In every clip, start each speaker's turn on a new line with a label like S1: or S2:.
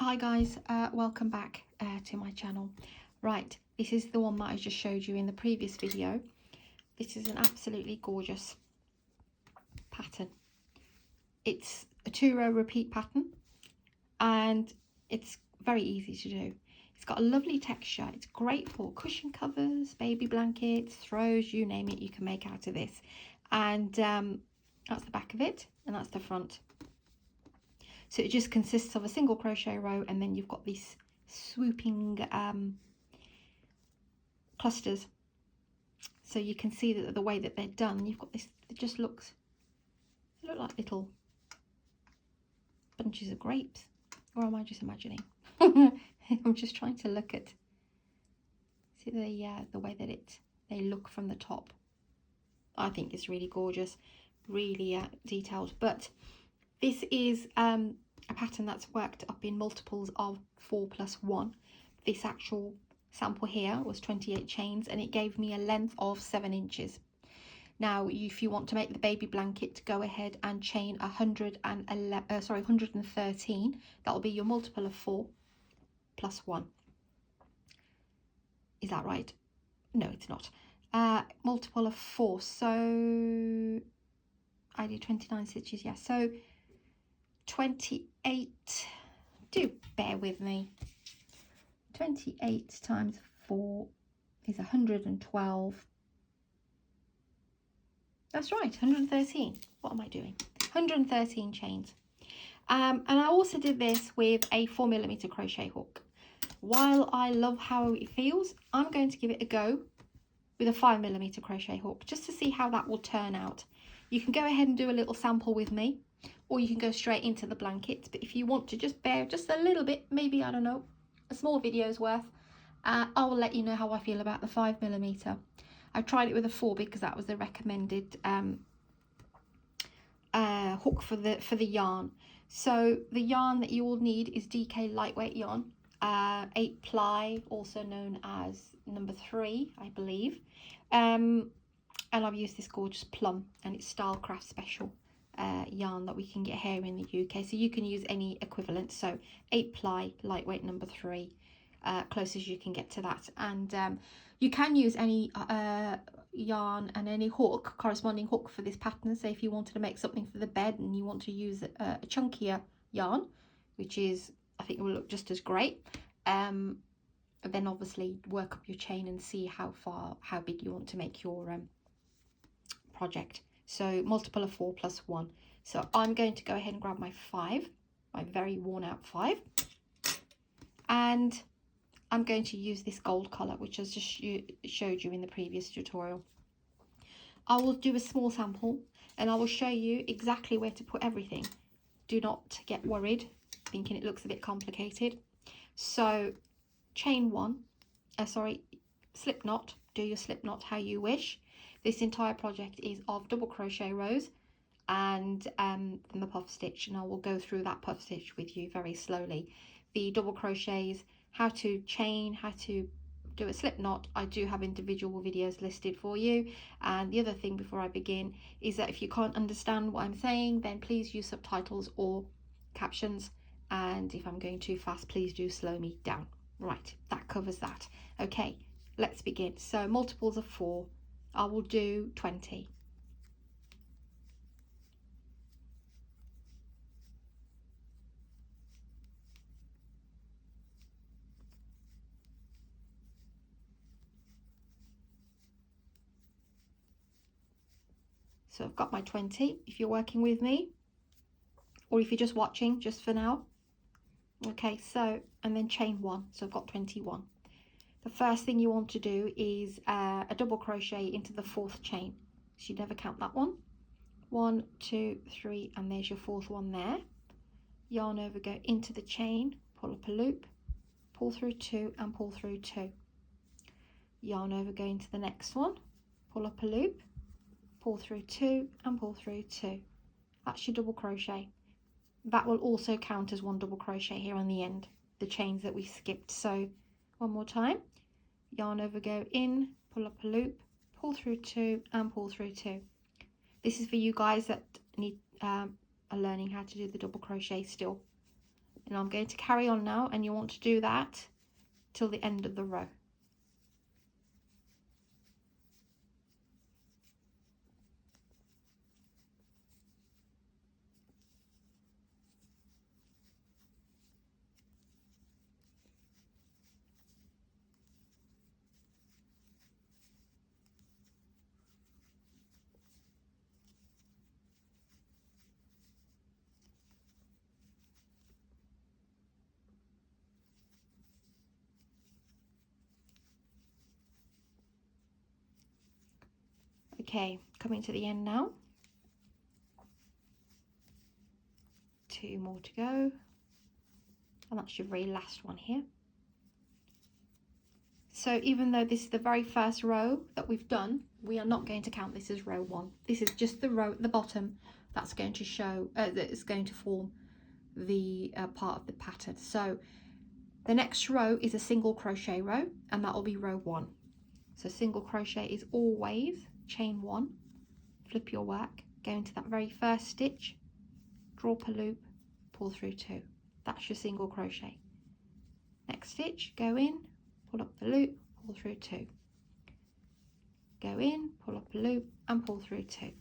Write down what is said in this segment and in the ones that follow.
S1: Hi guys, welcome back to my channel. Right, this is the one that I just showed you in the previous video. This is an absolutely gorgeous pattern. It's a 2-row repeat pattern and it's very easy to do. It's got a lovely texture. It's great for cushion covers, baby blankets, throws, you name it, you can make out of this. And that's the back of it and that's the front. So it just consists of a single crochet row and then you've got these swooping clusters. So you can see that the way that they're done, you've got this, it just look like little bunches of grapes. Or am I just imagining? I'm just trying to look at, see the way that they look from the top. I think it's really gorgeous, really detailed. But this is a pattern that's worked up in multiples of 4+1. This actual sample here was 28 chains and it gave me a length of 7 inches. Now, if you want to make the baby blanket, go ahead and chain 113. That'll be your multiple of 4+1. Is that right? No, it's not. Multiple of 4. So I did 29 stitches. Yeah. So 28. Do bear with me. 28 times 4 is 112. That's right, 113. What am I doing? 113 chains. And I also did this with a 4mm crochet hook. While I love how it feels, I'm going to give it a go with a 5mm crochet hook just to see how that will turn out. You can go ahead and do a little sample with me, or you can go straight into the blankets. But if you want to just bear just a little bit, maybe, I don't know, a small video's worth, I will let you know how I feel about the 5mm. I tried it with a 4 because that was the recommended hook for the yarn. So the yarn that you will need is DK lightweight yarn, 8 ply, also known as number 3, I believe. And I've used this gorgeous plum, and it's Stylecraft special yarn that we can get here in the UK. So you can use any equivalent. So 8 ply, lightweight, number 3, close as you can get to that. And you can use any yarn and any hook, corresponding hook for this pattern. So if you wanted to make something for the bed and you want to use a chunkier yarn, which is, I think it will look just as great, then obviously work up your chain and see how big you want to make your project. So multiple of 4+1. So I'm going to go ahead and grab my 5, my very worn out 5, and I'm going to use this gold colour, which I just showed you in the previous tutorial. I will do a small sample and I will show you exactly where to put everything. Do not get worried thinking it looks a bit complicated. So chain 1, slip knot, do your slip knot how you wish. This entire project is of double crochet rows and the puff stitch, and I will go through that puff stitch with you very slowly. The double crochets, how to chain, how to do a slip knot, I do have individual videos listed for you. And the other thing before I begin is that if you can't understand what I'm saying, then please use subtitles or captions, and if I'm going too fast, please do slow me down. Right, that covers that. Okay, let's begin. So multiples of 4, I will do 20. So I've got my 20 if you're working with me, or if you're just watching just for now. Okay, so, and then chain 1, so I've got 21. The first thing you want to do is a double crochet into the 4th chain. So you never count that one. 1, 2, 3, and there's your 4th one there. Yarn over, go into the chain, pull up a loop, pull through 2 and pull through 2. Yarn over, go into the next one, pull up a loop, pull through 2 and pull through 2. That's your double crochet. That will also count as one double crochet here on the end, the chains that we skipped. So one more time, yarn over, go in, pull up a loop, pull through 2 and pull through 2. This is for you guys that need are learning how to do the double crochet still. And I'm going to carry on now, and you want to do that till the end of the row. Okay, coming to the end now. 2 more to go, and that's your very last one here. So even though this is the very first row that we've done, we are not going to count this as row 1. This is just the row at the bottom that's going to show, that is going to form the part of the pattern. So the next row is a single crochet row, and that will be row 1. So single crochet is always chain 1, flip your work, go into that very first stitch, draw up a loop, pull through 2. That's your single crochet. Next stitch, go in, pull up the loop, pull through 2. Go in, pull up a loop and pull through 2.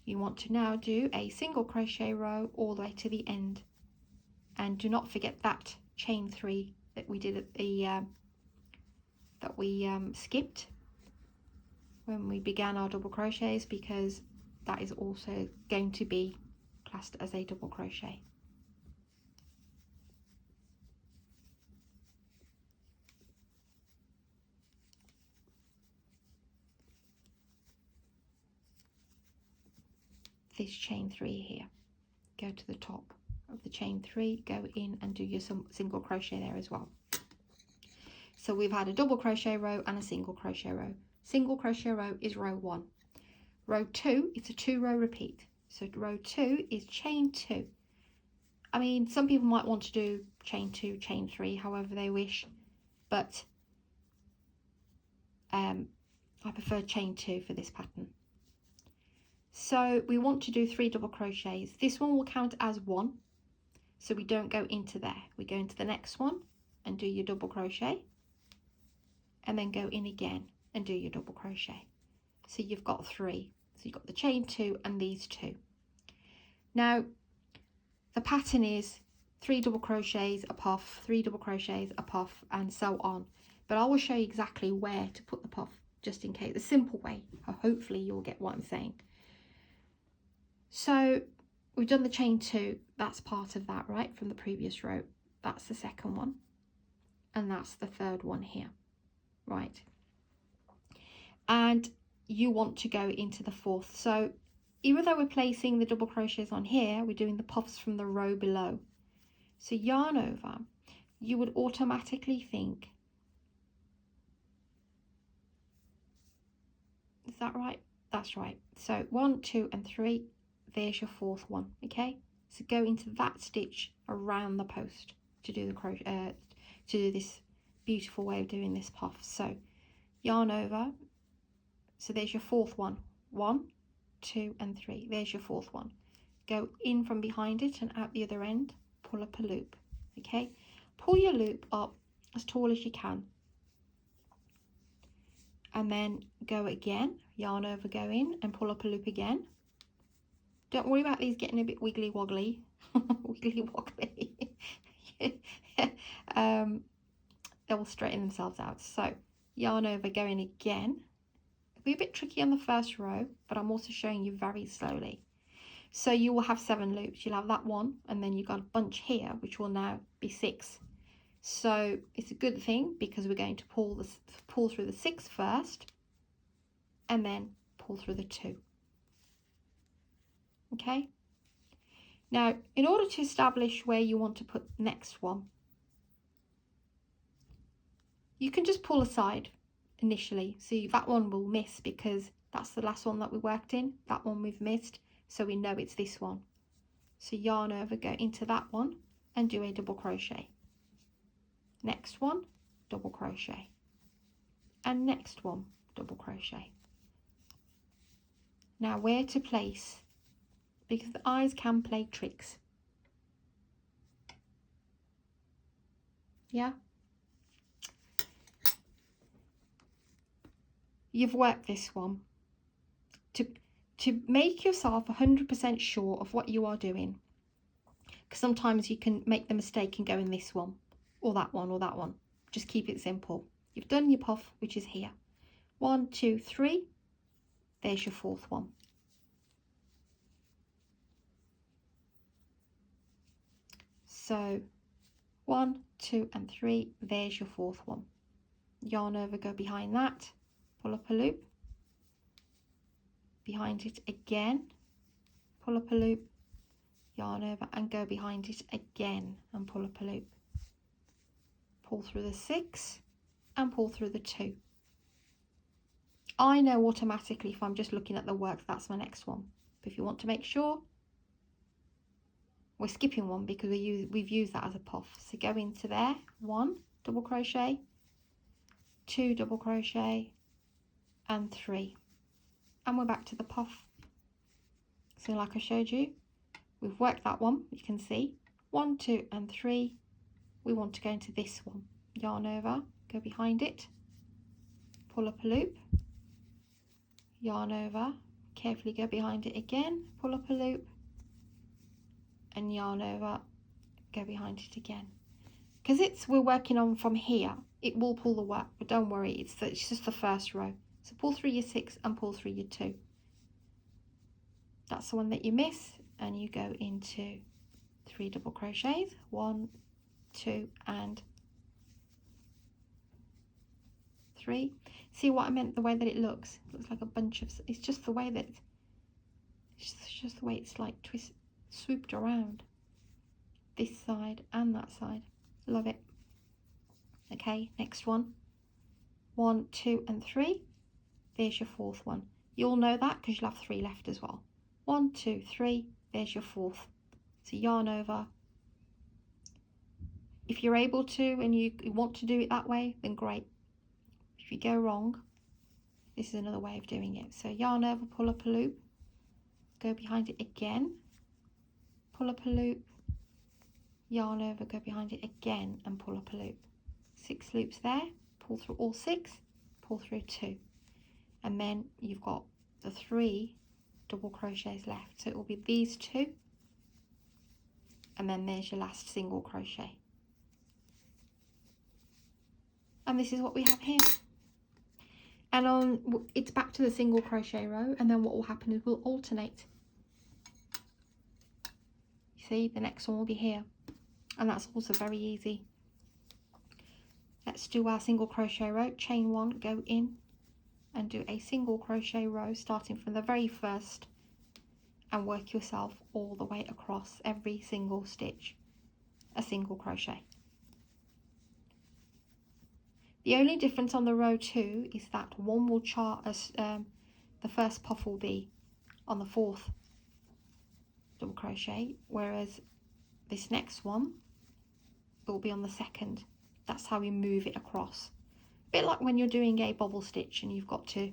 S1: You want to now do a single crochet row all the way to the end, and do not forget that chain 3 that we did at the skipped when we began our double crochets, because that is also going to be classed as a double crochet. This chain 3 here, go to the top of the chain 3, go in and do your single crochet there as well. So we've had a double crochet row and a single crochet row. Single crochet row is row 1. Row 2, it's a 2-row repeat. So row 2 is chain 2. I mean, some people might want to do chain 2, chain 3, however they wish, but I prefer chain 2 for this pattern. So we want to do 3 double crochets. This one will count as 1, so we don't go into there. We go into the next one and do your double crochet, and then go in again and do your double crochet. So you've got 3. So you've got the chain 2 and these 2. Now the pattern is 3 double crochets, a puff, 3 double crochets, a puff, and so on. But I will show you exactly where to put the puff, just in case. A simple way. Hopefully you'll get what I'm saying. So we've done the chain 2. That's part of that, right, from the previous row. That's the second one, and that's the third one here, right? And you want to go into the 4th. So even though we're placing the double crochets on here, we're doing the puffs from the row below. So yarn over, you would automatically think, is that right? That's right. So 1, 2 and 3, there's your 4th one. Okay, so go into that stitch around the post to do the crochet, to do this beautiful way of doing this puff. So yarn over, so there's your 4th one. 1, 2 and 3, there's your 4th one. Go in from behind it and out the other end, pull up a loop. Okay, pull your loop up as tall as you can, and then go again, yarn over, go in and pull up a loop again. Don't worry about these getting a bit wiggly woggly. Wiggly woggly. They will straighten themselves out. So yarn over, go in again. It'll be a bit tricky on the first row, but I'm also showing you very slowly. So you will have 7 loops. You'll have that one, and then you've got a bunch here, which will now be 6. So it's a good thing, because we're going to pull through the 6 first, and then pull through the 2. Okay, now in order to establish where you want to put the next one, you can just pull aside initially. See, that one will miss because that's the last one that we worked in. That one we've missed, so we know it's this one. So yarn over, go into that one and do a double crochet. Next one, double crochet, and next one, double crochet. Now where to place, because the eyes can play tricks. Yeah. You've worked this one to make yourself 100% sure of what you are doing, because sometimes you can make the mistake and go in this one or that one or that one. Just keep it simple. You've done your puff, which is here. 1, 2, 3. There's your fourth one. So 1, 2 and 3, there's your fourth one. Yarn over, go behind that, pull up a loop, behind it again, pull up a loop, yarn over and go behind it again and pull up a loop. Pull through the 6 and pull through the 2. I know automatically if I'm just looking at the work that's my next one, but if you want to make sure, we're skipping one because we've used that as a puff. So go into there, 1 double crochet, 2 double crochet and 3, and we're back to the puff. So like I showed you, we've worked that one, you can see 1, 2 and 3. We want to go into this one, yarn over, go behind it, pull up a loop, yarn over, carefully go behind it again, pull up a loop and yarn over, go behind it again. Because we're working on from here, it will pull the work, but don't worry, it's just the first row. So pull through your 6 and pull through your 2. That's the one that you miss, and you go into 3 double crochets, 1, 2 and 3. See what I meant, the way that it looks? It looks like a bunch of, it's just the way that, it's just the way it's like swooped around. This side and that side. Love it. Okay, next one. 1, 2 and 3. There's your fourth one. You'll know that because you'll have 3 left as well. 1, 2, 3. There's your fourth. So yarn over. If you're able to and you want to do it that way, then great. If you go wrong, this is another way of doing it. So yarn over, pull up a loop, go behind it again, pull up a loop, yarn over, go behind it again and pull up a loop. 6 loops there, pull through all 6, pull through 2, and then you've got the 3 double crochets left. So it will be these 2, and then there's your last single crochet. And this is what we have here. And it's back to the single crochet row, and then what will happen is we'll alternate. You see, the next one will be here, and that's also very easy. Let's do our single crochet row. Chain 1, go in and do a single crochet row starting from the very first, and work yourself all the way across every single stitch, a single crochet. The only difference on the row 2 is that one will chart as the first puff will be on the 4th double crochet, whereas this next one will be on the 2nd. That's how we move it across. A bit like when you're doing a bobble stitch and you've got to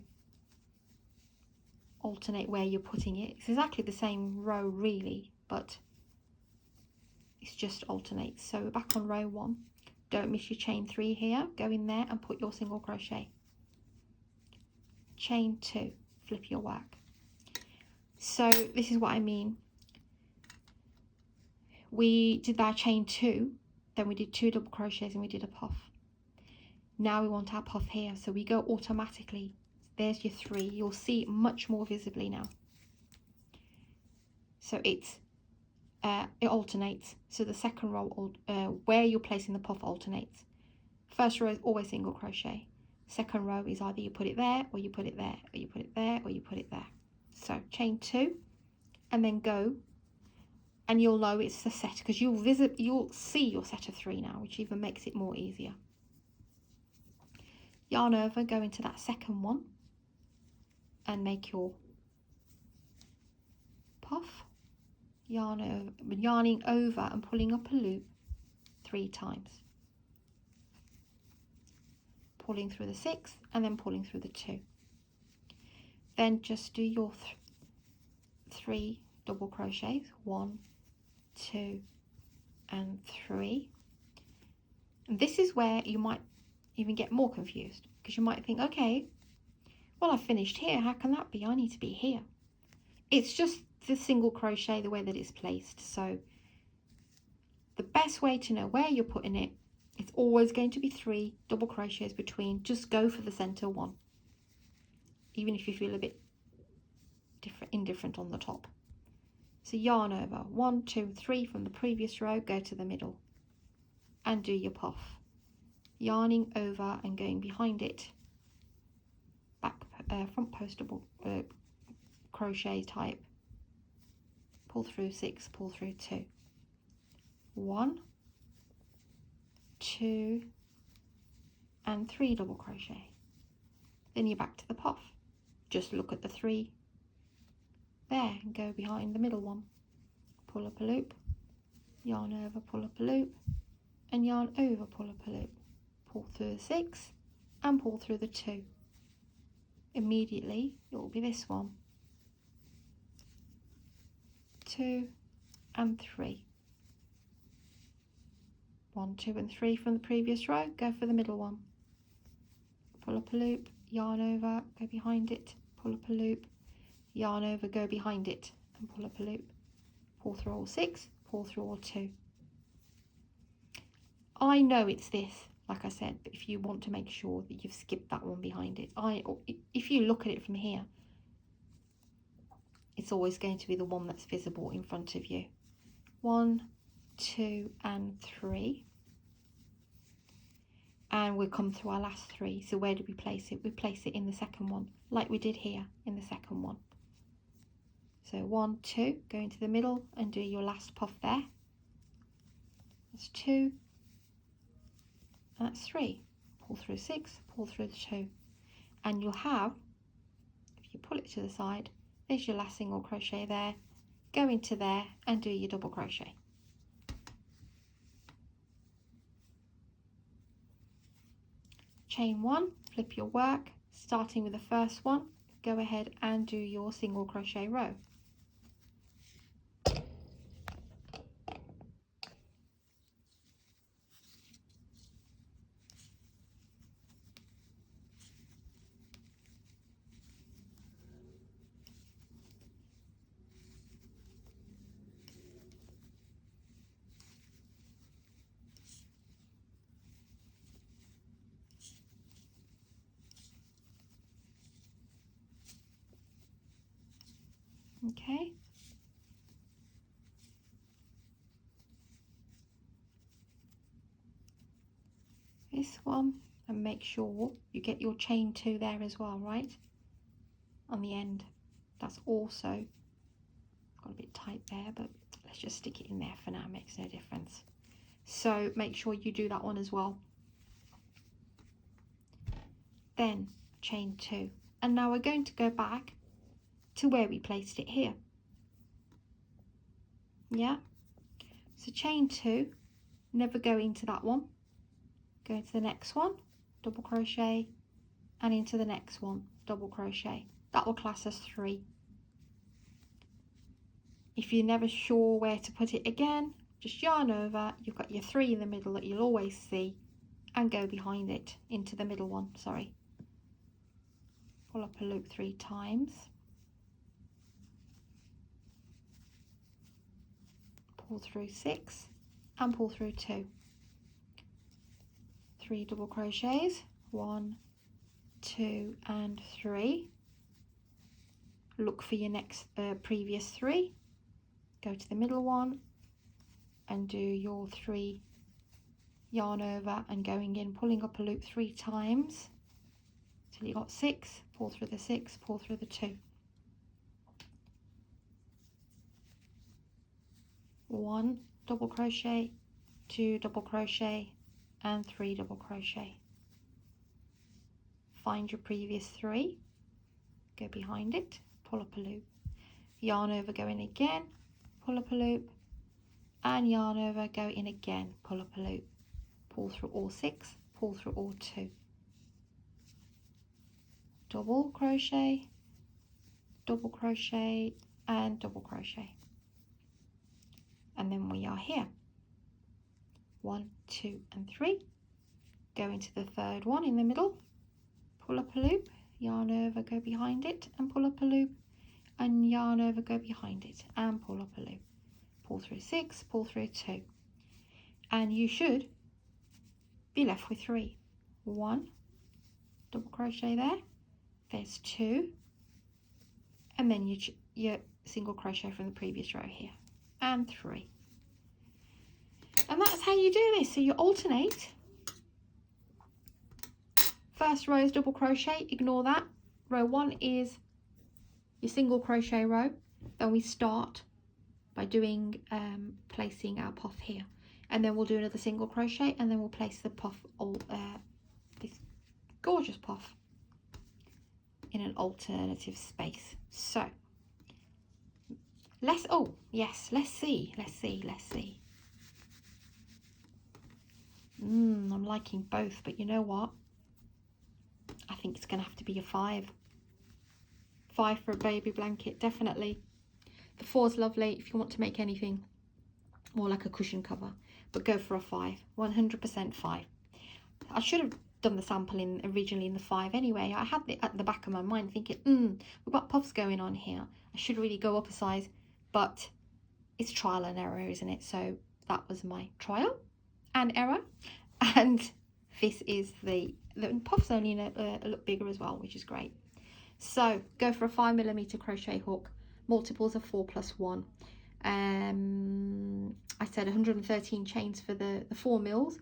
S1: alternate where you're putting it. It's exactly the same row really, but it's just alternates. So we're back on row 1. Don't miss your chain 3 here. Go in there and put your single crochet. Chain 2, flip your work. So this is what I mean. We did our chain 2, then we did 2 double crochets and we did a puff. Now we want our puff here, so we go automatically. There's your 3. You'll see it much more visibly now. So it alternates. So the second row, where you're placing the puff alternates. First row is always single crochet. Second row is either you put it there, or you put it there, or you put it there, or you put it there. So chain 2, and then go, and you'll know it's the set because you'll see your set of 3 now, which even makes it more easier. Yarn over, go into that second one, and make your puff. Yarning over and pulling up a loop 3 times. Pulling through the 6 and then pulling through the 2. Then just do your 3 double crochets, 1, 2 and 3. And this is where you might even get more confused, because you might think, okay, well, I've finished here, how can that be? I need to be here. It's just the single crochet, the way that it's placed. So the best way to know where you're putting it, it's always going to be 3 double crochets between. Just go for the center one, even if you feel a bit indifferent on the top. So yarn over 1, 2, 3 from the previous row, go to the middle and do your puff, yarning over and going behind it, back front post double crochet type, pull through 6, pull through 2, 1, 2 and 3 double crochet. Then you're back to the puff. Just look at the 3 there and go behind the middle one, pull up a loop, yarn over, pull up a loop, and yarn over, pull up a loop, pull through the 6 and pull through the 2. Immediately it will be this one, 2 and 3, 1, 2 and 3 from the previous row, go for the middle one, pull up a loop, yarn over, go behind it, pull up a loop, yarn over, go behind it and pull up a loop, pull through all 6, pull through all 2. I know it's this, like I said, but if you want to make sure that you've skipped that one behind it, if you look at it from here, it's always going to be the one that's visible in front of you. 1, 2 and 3, and we'll come through our last 3. So where do we place it? We place it in the second one, like we did here in the second one. So 1, 2, go into the middle and do your last puff there. That's 2 and that's 3. Pull through 6, pull through the 2, and you'll have, if you pull it to the side, there's your last single crochet there, go into there and do your double crochet. Chain 1, flip your work, starting with the first one, go ahead and do your single crochet row. Okay, this one, and make sure you get your chain 2 there as well, right on the end. That's also got a bit tight there, but let's just stick it in there for now, makes no difference. So make sure you do that one as well. Then chain 2, and now we're going to go back to where we placed it here. Yeah, so chain 2, never go into that one, go into the next one, double crochet, and into the next one, double crochet. That will class as 3. If you're never sure where to put it again, just yarn over, you've got your 3 in the middle that you'll always see, and go behind it into the middle one, sorry. Pull up a loop 3 times, pull through 6 and pull through 2, 3 double crochets, 1, 2 and 3. Look for your next previous 3, go to the middle one and do your 3, yarn over and going in, pulling up a loop 3 times till you got 6, pull through the 6, pull through the 2, 1 double crochet, 2 double crochet and 3 double crochet. Find your previous 3, go behind it, pull up a loop, yarn over, go in again, pull up a loop, and yarn over, go in again, pull up a loop, pull through all 6, pull through all 2, double crochet, and double crochet. And then we are here, 1, 2 and 3, go into the third one in the middle, pull up a loop, yarn over, go behind it, and pull up a loop, and yarn over, go behind it, and pull up a loop. Pull through 6, pull through 2, and you should be left with 3. 1 double crochet there, there's 2, and then your single crochet from the previous row here, and 3. And that's how you do this. So you alternate. First row is double crochet, ignore that. Row 1 is your single crochet row. Then we start by doing placing our puff here, and then we'll do another single crochet, and then we'll place the puff, this gorgeous puff, in an alternative space. So let's see. I'm liking both, but you know what? I think it's going to have to be a 5. 5 for a baby blanket, definitely. The 4's lovely if you want to make anything more like a cushion cover, but go for a 5. 100% 5. I should have done the sample originally in the 5 anyway. I had it at the back of my mind thinking, we've got puffs going on here. I should really go up a size, but it's trial and error, isn't it? So that was my trial and error, and this is the puff's only a look bigger as well, which is great. So go for a 5mm crochet hook, multiples of 4 plus 1. I said 113 chains for the 4mm.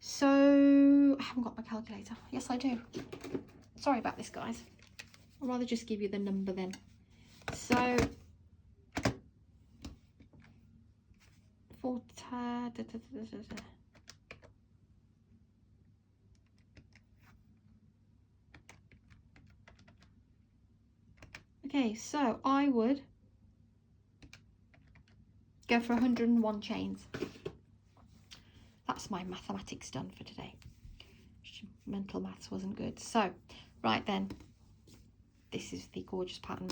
S1: So I haven't got my calculator. Yes, I do. Sorry about this, guys. I'd rather just give you the number then. So okay, so I would go for 101 chains. That's my mathematics done for today. Mental maths wasn't good. So, right then, this is the gorgeous pattern.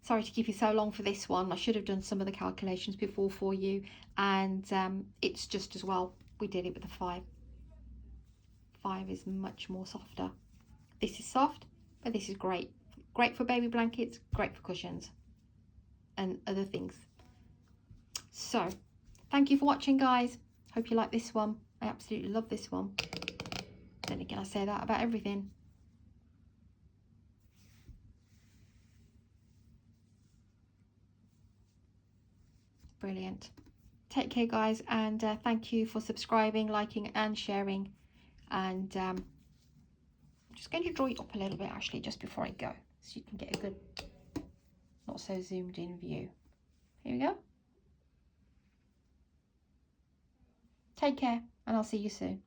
S1: Sorry to keep you so long for this one. I should have done some of the calculations before for you, and it's just as well we did it with a 5. 5 is much more softer. This is soft, but this is great. Great for baby blankets, great for cushions and other things. So, thank you for watching, guys. Hope you like this one. I absolutely love this one. Then again, I say that about everything. Brilliant. Take care, guys, and thank you for subscribing, liking and sharing. And I'm just going to draw it up a little bit actually just before I go, so you can get a good, not so zoomed in view. Here we go. Take care, and I'll see you soon.